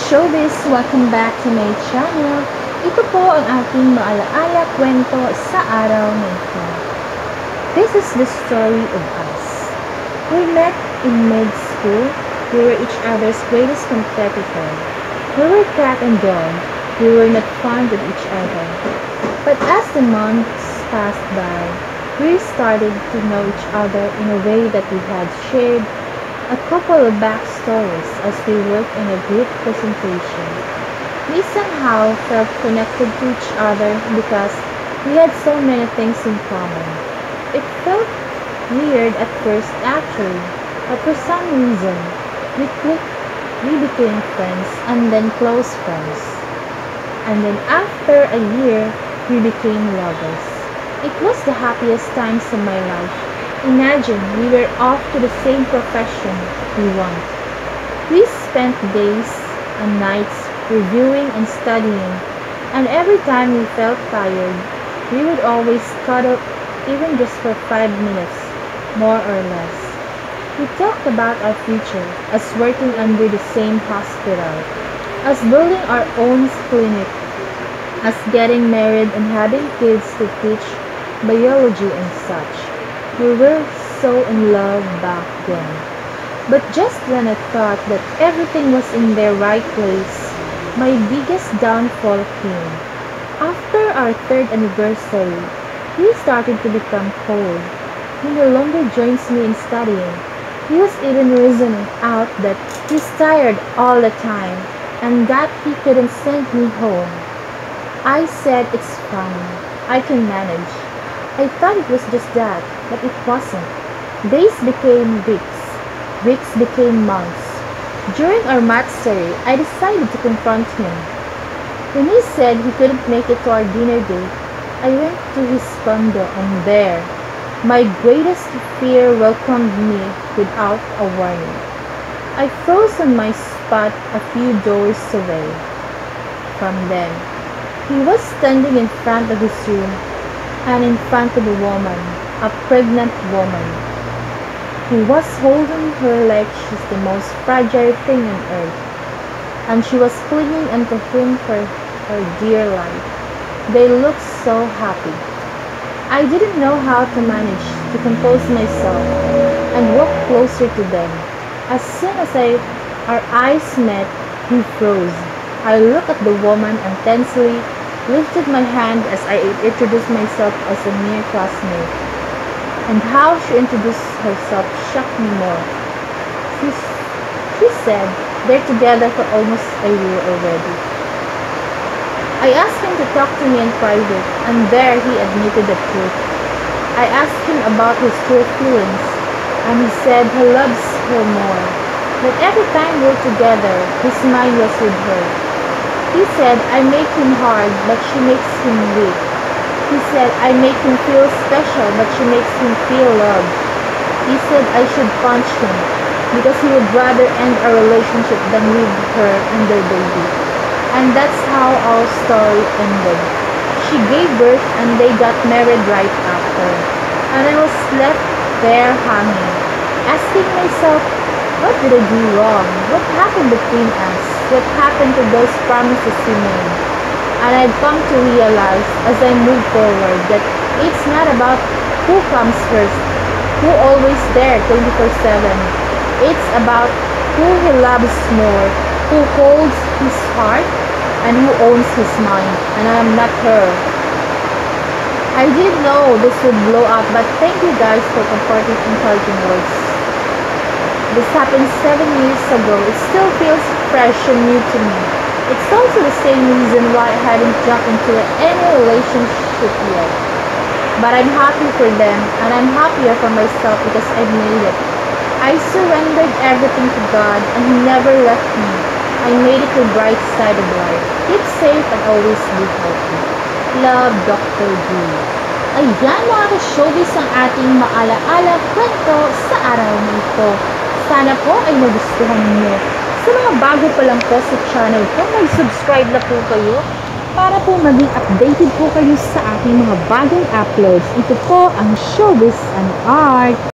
showbiz! Welcome back to my channel. Ito po ang aking maalaala kwento sa araw na ito. This is the story of us. We met in mid-school. We were each other's greatest competitor. We were cat and dog. We were not fond of each other. But as the months passed by, we started to know each other in a way that we had shared a couple of backstories as we worked in a group presentation. We somehow felt connected to each other because we had so many things in common. It felt weird at first actually, but for some reason, we clicked, we became friends and then close friends. And then after a year, we became lovers. It was the happiest times of my life. Imagine we were off to the same profession we want. We spent days and nights reviewing and studying, and every time we felt tired, we would always cuddle even just for 5 minutes, more or less. We talked about our future, as working under the same hospital, as building our own clinic, as getting married and having kids to teach biology and such. We were so in love back then. But just when I thought that everything was in their right place, my biggest downfall came. After our 3rd anniversary, he started to become cold. He no longer joins me in studying. He was even reasoning out that he's tired all the time and that he couldn't send me home. I said it's fine. I can manage. I thought it was just that, but it wasn't. Days became weeks. Weeks became months. During our math series, I decided to confront him. When he said he couldn't make it to our dinner date, I went to his condo and there, my greatest fear welcomed me without a warning. I froze on my spot a few doors away from them. He was standing in front of his room and in front of a woman, a pregnant woman. He was holding her like she's the most fragile thing on earth, and she was clinging onto him for her dear life. They looked so happy. I didn't know how to manage to compose myself and walk closer to them. As soon as our eyes met, he froze. I looked at the woman and tensely lifted my hand as I introduced myself as a mere classmate. And how she introduced herself shocked me more. She said they're together for almost a year already. I asked him to talk to me in private, and there he admitted the truth. I asked him about his true feelings, and he said he loves her more. But every time we're together, his mind was with her. He said, I make him hard, but she makes him weak. He said, I make him feel special, but she makes him feel loved. He said I should punch him, because he would rather end our relationship than leave her and their baby. And that's how our story ended. She gave birth and they got married right after. And I was left there hanging, asking myself, what did I do wrong? What happened between us? What happened to those promises we made? And I've come to realize as I move forward that it's not about who comes first, who always there 24/7. It's about who he loves more, who holds his heart, and who owns his mind. And I am not her. I didn't know this would blow up, but thank you guys for comforting encouraging words. This happened 7 years ago. It still feels fresh and new to me. It's also the same reason why I haven't jumped into any relationship yet. But I'm happy for them, and I'm happier for myself because I've made it. I surrendered everything to God, and He never left me. I made it to the bright side of life. Keep safe and always be healthy. Love, Dr. G. Ayan mga ka-showbiz ang ating maalaala kwento sa araw na ito. Sana po ay nagustuhan niyo. Sa mga bago pa lang po sa channel ko, mag-subscribe na po kayo para po maging updated po kayo sa ating mga bagong uploads. Ito po ang Showbiz and Art.